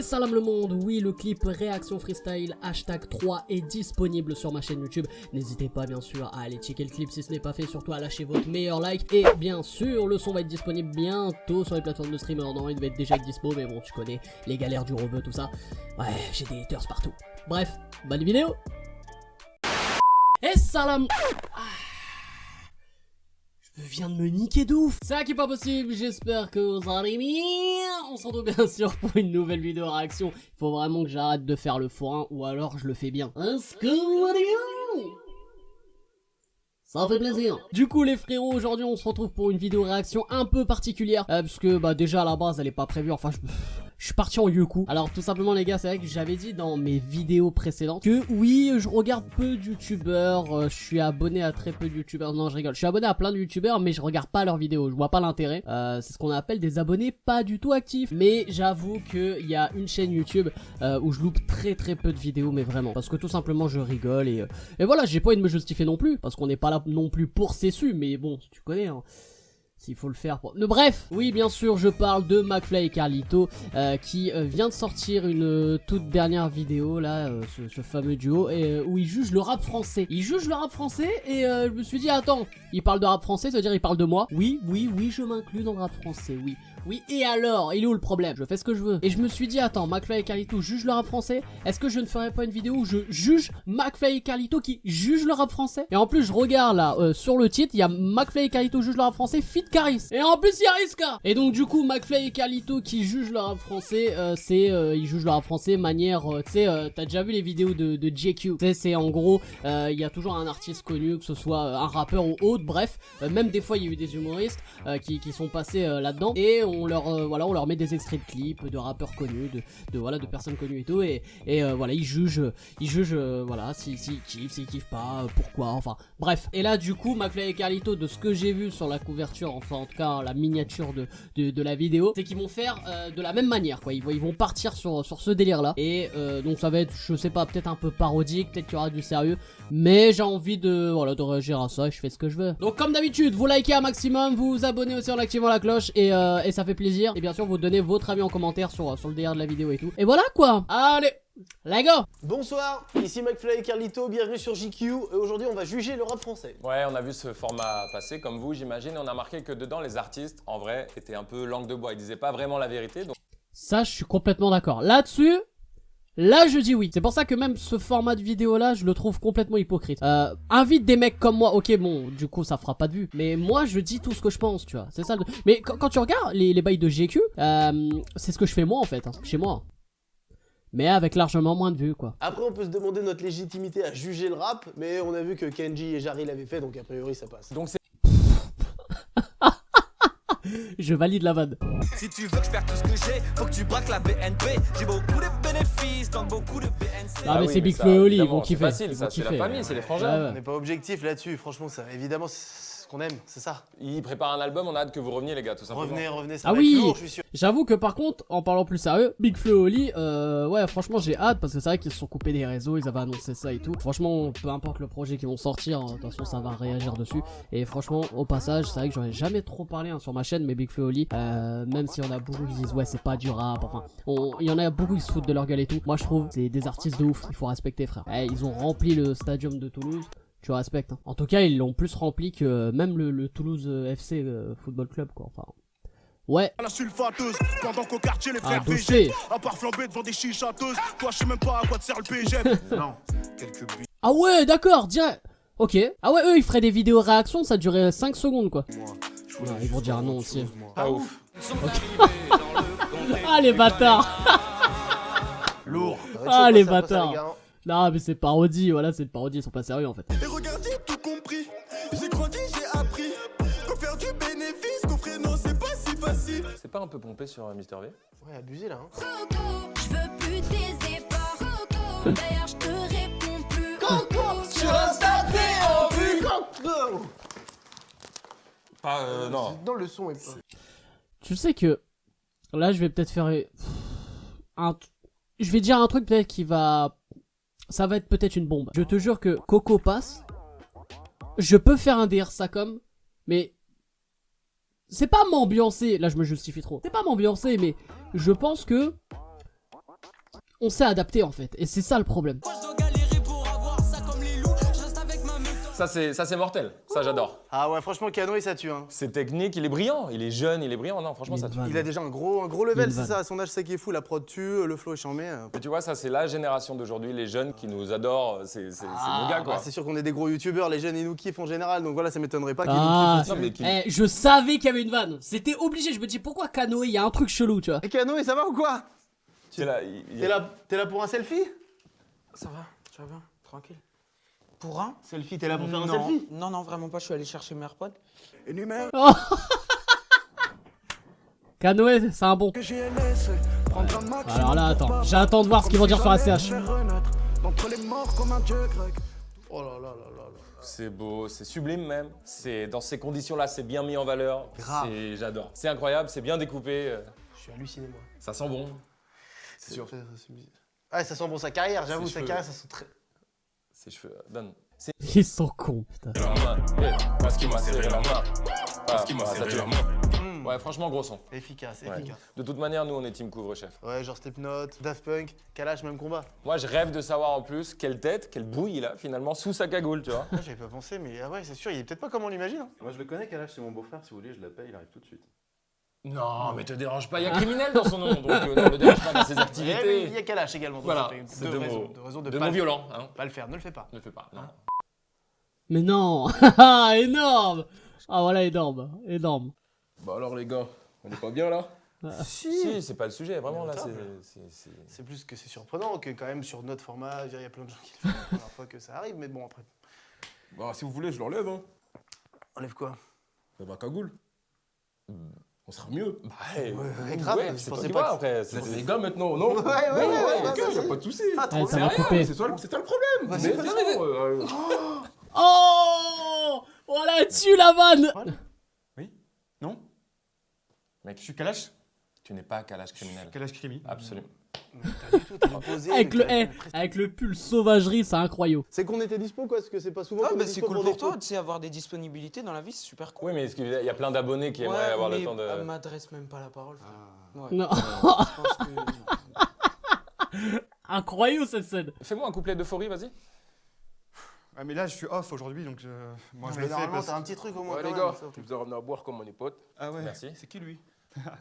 Et salam le monde, oui le clip réaction freestyle hashtag 3 est disponible sur ma chaîne YouTube. N'hésitez pas bien sûr à aller checker le clip si ce n'est pas fait, surtout à lâcher votre meilleur like. Et bien sûr le son va être disponible bientôt sur les plateformes de streamer. Non, il devait être déjà dispo mais bon tu connais les galères du robot tout ça. Ouais j'ai des haters partout. Bref, bonne vidéo. Et salam. Je viens de me niquer de ouf. Ça qui est pas possible, j'espère que vous allez bien. On se retrouve bien sûr pour une nouvelle vidéo réaction. Il faut vraiment que j'arrête de faire le forain ou alors je le fais bien. Est-ce que vous allez bien? Ça fait plaisir. Du coup les frérots, aujourd'hui on se retrouve pour une vidéo réaction un peu particulière parce que bah déjà à la base elle est pas prévue, enfin je suis parti en Yoku. Alors tout simplement les gars, c'est vrai que j'avais dit dans mes vidéos précédentes que oui je regarde peu de youtubeurs, je suis abonné à très peu de youtubeurs, non je rigole, je suis abonné à plein de youtubeurs mais je regarde pas leurs vidéos, je vois pas l'intérêt, c'est ce qu'on appelle des abonnés pas du tout actifs. Mais j'avoue qu'il y a une chaîne YouTube où je loupe très peu de vidéos, mais vraiment, parce que tout simplement je rigole et voilà, j'ai pas envie de me justifier non plus, parce qu'on n'est pas là non plus pour cessu, mais bon tu connais hein. S'il faut le faire pour... Bref, oui bien sûr je parle de McFly et Carlito qui vient de sortir une toute dernière vidéo là, ce fameux duo où il juge le rap français. Il juge le rap français et je me suis dit attends, il parle de rap français, ça veut dire il parle de moi. Oui je m'inclus dans le rap français, oui. Oui, et alors, il est où le problème? Je fais ce que je veux. Et je me suis dit, attends, McFly et Carlito jugent le rap français. Est-ce que je ne ferais pas une vidéo où je juge McFly et Carlito qui jugent le rap français? Et en plus, je regarde là, sur le titre, il y a McFly et Carlito jugent le rap français, feat. Caris. Et en plus, il y a Riska. Et donc, du coup, McFly et Carlito qui jugent le rap français, ils jugent le rap français manière, tu sais, t'as déjà vu les vidéos de JQ. Tu sais, c'est en gros, il y a toujours un artiste connu, que ce soit un rappeur ou autre, bref. Même des fois, il y a eu des humoristes qui sont passés là-dedans. Et on leur met des extraits de clips de rappeurs connus, de personnes connues et tout, et voilà, ils jugent voilà, s'ils kiffent, s'ils kiffent pas, pourquoi, enfin bref. Et là du coup McFly et Carlito, de ce que j'ai vu sur la couverture, enfin en tout cas la miniature de la vidéo, c'est qu'ils vont faire de la même manière quoi, ils vont partir sur ce délire là, et donc ça va être, je sais pas, peut-être un peu parodique, peut-être qu'il y aura du sérieux, mais j'ai envie de réagir à ça et je fais ce que je veux. Donc comme d'habitude, vous likez un maximum, vous vous abonnez aussi en activant la cloche, et ça fait plaisir. Et bien sûr vous donnez votre avis en commentaire sur le délire de la vidéo et tout. Et voilà quoi. Allez, let's go. Bonsoir, ici McFly et Carlito, bienvenue sur JQ. Et aujourd'hui on va juger le rap français. Ouais, on a vu ce format passer comme vous j'imagine, et on a remarqué que dedans les artistes en vrai étaient un peu langue de bois, ils disaient pas vraiment la vérité. Donc... Ça je suis complètement d'accord. Là-dessus, là je dis oui. C'est pour ça que même ce format de vidéo là je le trouve complètement hypocrite. Invite des mecs comme moi. Ok bon, du coup ça fera pas de vue, mais moi je dis tout ce que je pense, tu vois. C'est ça mais quand tu regardes les bails de GQ, c'est ce que je fais moi en fait, hein, chez moi, mais avec largement moins de vues quoi. Après on peut se demander notre légitimité à juger le rap, mais on a vu que Kenji et Jarry l'avaient fait, donc a priori ça passe. Donc c'est... Je valide la vanne. Si tu veux que je perde tout ce que j'ai, faut que tu braques la BNP. J'ai beaucoup de bénéfices, donc beaucoup de BNC. Ah mais oui, c'est Big ça, Flo et Oli, ils évidemment, vont kiffer. C'est facile, ça, c'est la famille, c'est les frangins. On n'est pas objectif là-dessus, franchement ça, évidemment c'est ce qu'on aime, c'est ça. Ils préparent un album, on a hâte que vous reveniez les gars, tout simplement. Revenez, ça Ah va oui, être lourd, je suis sûr. j'avoue que par contre, en parlant plus sérieux, Big Flo et Oli, ouais franchement j'ai hâte, parce que c'est vrai qu'ils se sont coupés des réseaux, ils avaient annoncé ça et tout. Franchement, peu importe le projet qu'ils vont sortir, de toute façon ça va réagir dessus. Et franchement, au passage, c'est vrai que j'en ai jamais trop parlé sur ma chaîne, mais Big Flo et Oli, même si on a beaucoup qui disent ouais c'est pas du rap, enfin, il y en a beaucoup qui se foutent de leur gueule et tout. Moi je trouve c'est des artistes de ouf, il faut respecter frère. Ils ont rempli le stadium de Toulouse. Tu respectes. Hein. En tout cas, ils l'ont plus rempli que même le Toulouse FC Football Club, quoi. Enfin, ouais. La sulfateuse, pendant qu'au quartier les frères dossier. à part flamber devant des chichateuses, toi je sais même pas à quoi te sert le PGF. Non, quelques billes. Ah ouais, d'accord, direct. Ok. Ah ouais, eux, ils feraient des vidéos réactions, ça durait 5 secondes, quoi. Non, ils vont dire non aussi. Pas ouf. Ah les bâtards. Lourd. Ah les bâtards. Non mais c'est parodie, voilà, c'est une parodie, ils sont pas sérieux en fait. Et regardez, tout compris, j'ai grandi, j'ai appris, qu'au faire du bénéfice, qu'au frère non c'est pas si facile. C'est pas un peu pompé sur Mister V? Ouais, abusé là. Hein. Coco, je veux plus tes efforts. Coco, d'ailleurs je te réponds plus. Coco, Sur Insta, t'es en vue, Coco. Pas non. Dans le son et pas. Tu sais que là je vais peut-être faire je vais dire un truc peut-être qui va... Ça va être peut-être une bombe. Je te jure que Coco passe. Je peux faire un DR Sacom, mais c'est pas m'ambiancer. Là je me justifie trop. C'est pas m'ambiancer, mais je pense que On s'est adapté en fait, et c'est ça le problème. Moi je dois galérer pour avoir ça comme les loups. Je reste avec ma meute. Ça c'est mortel, ça j'adore. Ah ouais, franchement, Canoë, ça tue. Hein. C'est technique, il est brillant, il est jeune, il est brillant. Non, franchement, ça tue. Il a déjà un gros Il y a level, une c'est vanne. ça. À son âge, c'est ça qui est fou. La prod tue, le flow est chambé. Mais tu vois, ça c'est la génération d'aujourd'hui, les jeunes qui nous adorent, c'est nos gars quoi. Bah, c'est sûr qu'on est des gros youtubeurs, les jeunes ils nous kiffent en général, donc voilà, ça m'étonnerait pas qu'ils Ah, nous kiffent Non, aussi. mais je savais qu'il y avait une vanne. C'était obligé. Je me dis pourquoi Canoë, il y a un truc chelou, tu vois. Et Canoë, ça va ou quoi? C'est là, T'es là pour un selfie? Ça va, tu vas bien, tranquille. Pour un Selfie, t'es là pour faire un Non, selfie? non, non, vraiment pas, je suis allé chercher mes AirPods. Et numéro Canoë, c'est un bon. que j'ai laissé. Prendre un maximum. Alors là, attends. pour J'attends de voir ce qu'ils vont dire sur ACH. faire renaître d'entre les morts comme un dieu grec. Oh là là là là là. c'est beau, c'est sublime même. C'est dans ces conditions-là, c'est bien mis en valeur. Grave. J'adore. C'est incroyable, c'est bien découpé. Je suis halluciné, moi. Ça sent bon. C'est sûr. Ouais, ça sent bon sa carrière, j'avoue, Ses sa cheveux. carrière, ça sent très. Ses cheveux, donne. C'est Ils sont cons, putain. la main. Parce qu'il m'a serré la main. Parce qu'il m'a serré la main. Ouais, franchement, gros son. Efficace, Ouais. efficace. De toute manière, nous, on est team couvre-chef. Ouais, genre Slipknot, Daft Punk, Kalash, même combat. Moi, je rêve de savoir en plus quelle tête, quelle bouille il a finalement sous sa cagoule, tu vois. Ah, j'avais pas pensé, mais ah ouais, c'est sûr, il est peut-être pas comme on l'imagine. Hein. Moi je le connais, Kalash, c'est mon beau-frère, si vous voulez, je l'appelle, il arrive tout de suite. Non, mais te dérange pas, il y a criminel dans son nom, donc ne le dérange pas dans ses Eh, mais activités. il y a Kalash également. donc Voilà, ça fait c'est deux deux raisons, mots. deux raisons de Deux pas mots le violents, hein. Pas le faire, ne le fais pas. Ne le fais pas, non. Mais non. Ah, énorme. Ah voilà, énorme. Énorme. Bah alors les gars, on est pas bien là? Si, c'est pas le sujet, vraiment là, Notable. c'est... C'est plus que c'est surprenant que quand même sur notre format, il y a plein de gens qui le font la première fois que ça arrive, mais bon après. Bah si vous voulez, je l'enlève hein. Enlève quoi? Ma cagoule. On sera mieux. Bah, hey, ouais, grave, je c'est toi pensais qui pas vois, que- après. Vous êtes des gars maintenant, non? Ouais, ouais, ok, ouais, y a pas de soucis. Ah, Ouais, trop ça va bien. couper. C'est ça le problème. Bah, Mais c'est c'est pas ça, Oh. Voilà, tue la vanne. Non, Mec, je suis Kalash. tu n'es pas Kalash criminel. Kalash Krimi. Absolument. Pas du tout, t'es imposé. Avec le, mec, avec le pull sauvagerie, c'est incroyable. C'est qu'on était dispo quoi, parce que c'est pas souvent Ah, qu'on bah est c'est dispo cool pour pour des toi, trucs. tu sais, avoir des disponibilités dans la vie, c'est super cool. Oui, mais il y a plein d'abonnés qui aimeraient avoir le mais temps de... elle m'adresse même pas la parole. Ouais. Non. Je pense que... Incroyable cette scène. Fais-moi un couplet d'euphorie, vas-y. Ah, mais là, je suis off aujourd'hui, donc moi Non, je mais le fais normalement, parce t'as un petit truc au moins. Ouais quand les même, gars, ça. tu vous as ramené à boire comme on est potes. Ah ouais. Merci. C'est qui lui?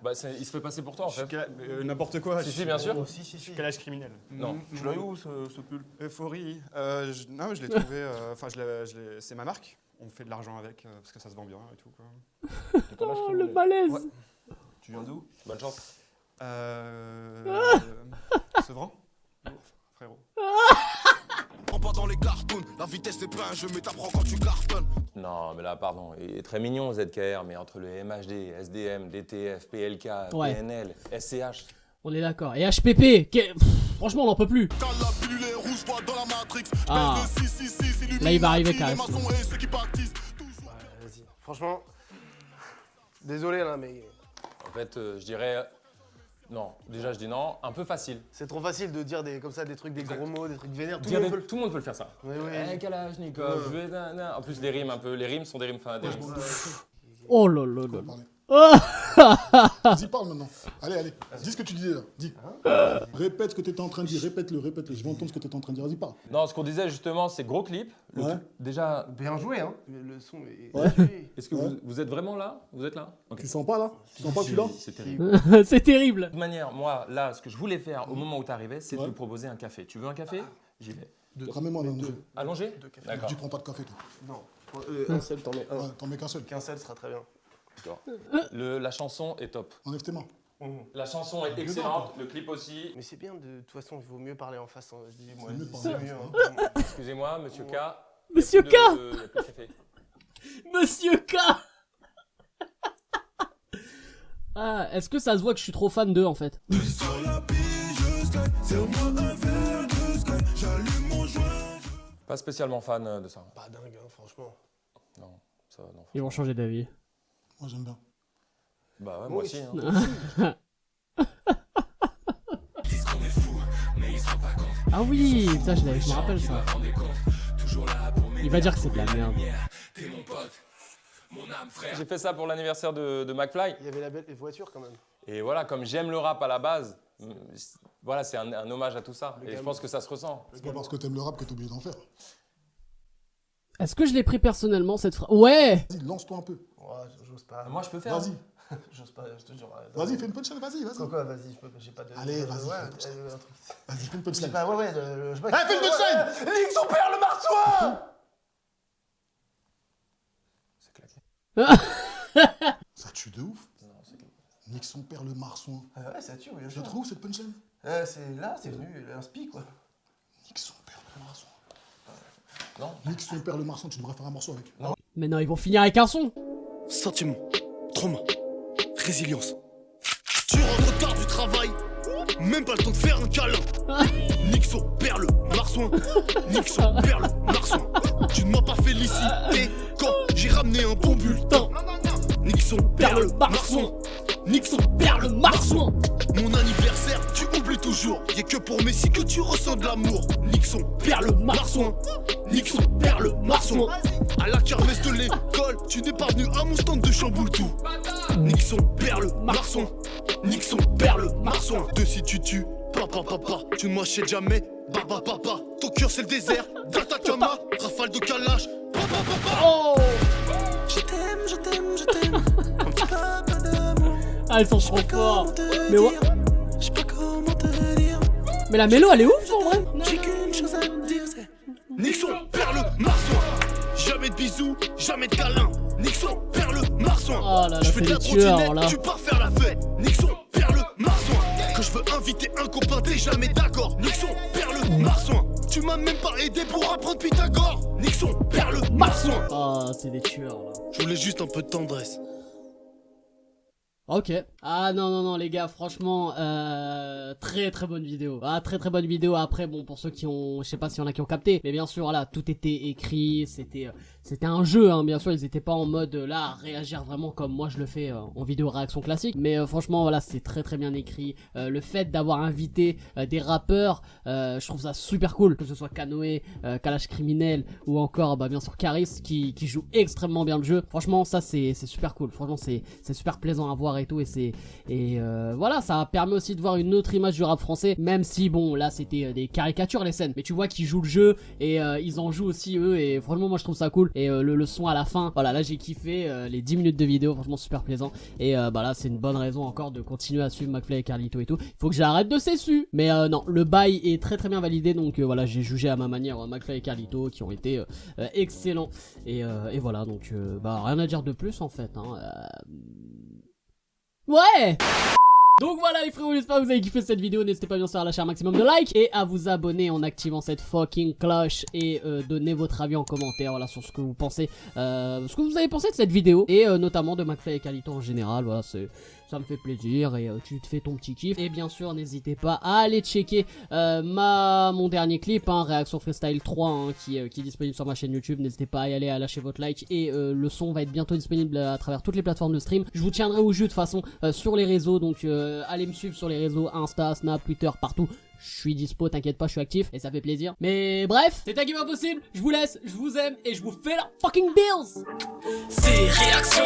Bah, il se fait passer pour toi, en Je suis fait. n'importe quoi. Si, je si, bien sûr. Si, si, Je suis si. Kalash criminel. Non. Tu l'as eu où ce pull? Euphorie. Non, mais je l'ai trouvé. Enfin, c'est ma marque. On fait de l'argent avec parce que ça se vend bien et tout. Quoi. Du Kalash Oh, le criminel. malaise. Ouais. Tu viens d'où? Bonne chance. Sevran, frérot. Prends pas dans les cartoons, la vitesse n'est pas un jeu, mais t'apprends quand tu cartonnes. Non, mais là, pardon, il est très mignon, ZKR, mais entre le MHD, SDM, DTF, PLK, Ouais. PNL, SCH... On est d'accord. Et HPP, franchement, on n'en peut plus. Quand la pilule est rouge, toi dans la Matrix. Ah. Pèse de 666, illuminati, Là, il va arriver les carrément. maçons et ceux qui baptisent. Toujours. Ouais, vas-y. Franchement, désolé là, mais En fait, je dirais... Non, déjà, je dis non. Un peu facile. c'est trop facile de dire comme ça des trucs, des gros mots, des trucs vénères. Tout Dire le monde des- peut le Tout le monde peut le faire, ça. Ouais, ouais. Eh, Kalachnikov, je vais... En plus, les rimes, un peu... Les rimes sont des rimes... Enfin, des rimes. Oh là là là. Vas-y, parle maintenant. Allez. Dis ce que tu disais là. Dis. Répète ce que tu étais en train de dire. Répète-le. Je veux entendre ce que tu étais en train de dire. Vas-y, parle. Non, ce qu'on disait, justement, c'est gros clip. Le Ouais. clip, déjà, Bien joué, hein. Le son est. Ouais. tué. est-ce que Ouais. vous êtes vraiment là? Vous êtes là? Ok. Tu sens pas là? Tu sens pas que je suis là? C'est terrible. C'est terrible. De toute manière, moi, là, ce que je voulais faire au moment où tu arrivais, c'est de Ouais. te proposer un café. Tu veux un café? J'y vais. Ramène-moi là. Allongé? D'accord. Tu prends pas de café toi. Non. Un seul, t'en mets un. Ouais, t'en mets qu'un seul. Qu'un seul sera très bien. D'accord. La chanson est top. Enlève tes mains. La chanson est excellente, le clip aussi. Mais c'est bien, de toute façon, il vaut mieux parler en face. Hein. Je dis, moi, C'est mieux de c'est parler. mieux. Hein. Excusez-moi, monsieur K. Monsieur K. Il y a plus de café. Monsieur K. Ah, est-ce que ça se voit que je suis trop fan d'eux en fait? Pas spécialement fan de ça. Pas dingue, hein, franchement. Non, ça, non. Ils vont changer d'avis. Moi j'aime bien. Bah ouais, Moi moi aussi. Hein. Ah oui, putain, je me rappelle ça. Il va dire que c'est de la merde. J'ai fait ça pour l'anniversaire de McFly. Il y avait la belle voiture quand même. Et voilà, comme j'aime le rap à la base, voilà, c'est un hommage à tout ça. Et je pense que ça se ressent. C'est pas parce que t'aimes le rap que t'es obligé d'en faire. Est-ce que je l'ai pris personnellement cette phrase? Ouais. Vas-y, lance-toi un peu. Ouais, j'ose pas. Moi, je peux faire. Vas-y. J'ose pas, je te jure. Vas-y, fais une punchline, vas-y. Quoi, vas-y, j'ai pas de. Allez, vas-y, Ouais, fais une un truc. Vas-y, fais une Je sais punchline. pas, ouais, je sais pas. Allez, fais une punchline. Nique son père, le marsouin. C'est claqué. Ça tue de ouf. Nique son père le marsouin. Ouais, ça tue, oui. Je trouve cette punchline. C'est là, c'est venu, un spi, quoi. Nique son père le marsouin. Non. Nique son père le marsouin, tu devrais faire un morceau avec. Mais non, ils vont finir avec un son. Sentiment, trauma, résilience. Tu rentres tard du travail, même pas le temps de faire un câlin. Nique son père le marsouin, nique son père le marsouin. Tu ne m'as pas félicité quand j'ai ramené un bon bulletin. Nique son père le marsouin, nique son père le marsouin. Mon anniversaire, tu oublies toujours. Y'a que pour Messi que tu ressens de l'amour. Nique son père le marsouin, nique son père le marsouin. À la kermesse de l'école, tu n'es pas venu à mon stand de chamboule tout. Nique son père le marsouin, nique son père le marsouin. De si tu tues, papa, tu ne m'achètes jamais. Baba, papa, ton cœur c'est le désert. d'Atacama, rafale de calage. Papa. Oh. Je t'aime, je t'aime, je t'aime. Un petit peu d'amour. Ah, ils sont trop forts. Mais ouais. Je sais pas comment te dire. Mais la mélo, elle est ouf en vrai. J'ai qu'une chose à te dire, c'est nique son père le marsouin. Jamais de bisous, jamais de câlins. Nique son père le marsouin. Oh là là, je fais de c'est la des tueurs, trottinette, là. tu pars faire la fête. Nique son père le marsouin. Que je veux inviter un copain, t'es jamais d'accord. Nique son père le marsouin. Tu m'as même pas aidé pour apprendre Pythagore. Nique son père le marsouin. Ah, c'est des tueurs là. Je voulais juste un peu de tendresse. Ok. Ah non les gars, franchement, très très bonne vidéo. Ah très très bonne vidéo. Après bon, pour ceux qui ont, je sais pas s'il y en a qui ont capté, mais bien sûr voilà, tout était écrit, c'était un jeu hein, bien sûr, ils étaient pas en mode là à réagir vraiment comme moi je le fais en vidéo réaction classique, mais franchement voilà, c'est très très bien écrit. Le fait d'avoir invité des rappeurs, je trouve ça super cool, que ce soit Kanoé, Kalash Criminel ou encore bah bien sûr Karis qui joue extrêmement bien le jeu. Franchement ça c'est super cool. Franchement c'est super plaisant à voir et tout, et voilà, ça permet aussi de voir une autre image du rap français, même si bon là c'était des caricatures les scènes, mais tu vois qu'ils jouent le jeu et ils en jouent aussi eux, et franchement moi je trouve ça cool. Et le son à la fin, voilà, là j'ai kiffé les 10 minutes de vidéo, franchement super plaisant, et bah là c'est une bonne raison encore de continuer à suivre McFly et Carlito et tout. Il faut que j'arrête de s'essuyer, mais non, le bail est très très bien validé, donc voilà, j'ai jugé à ma manière McFly et Carlito qui ont été excellents, et voilà, donc bah rien à dire de plus en fait hein. Ouais. Donc voilà les frérots, j'espère que vous avez kiffé cette vidéo. N'hésitez pas bien sûr à lâcher un maximum de likes et à vous abonner en activant cette fucking cloche, et donner votre avis en commentaire, voilà, sur ce que vous pensez, ce que vous avez pensé de cette vidéo, et notamment de McFly et Carlito en général. Voilà, ça me fait plaisir, et tu te fais ton petit kiff. Et bien sûr n'hésitez pas à aller checker mon dernier clip hein, Réaction Freestyle 3 hein, qui est disponible sur ma chaîne YouTube. N'hésitez pas à y aller, à lâcher votre like, et le son va être bientôt disponible à travers toutes les plateformes de stream. Je vous tiendrai au jus de toute façon sur les réseaux, donc allez me suivre sur les réseaux Insta, Snap, Twitter, partout. Je suis dispo, t'inquiète pas, je suis actif et ça fait plaisir. Mais bref, c'était Game Impossible, je vous laisse, je vous aime et je vous fais la fucking bills. C'est Réaction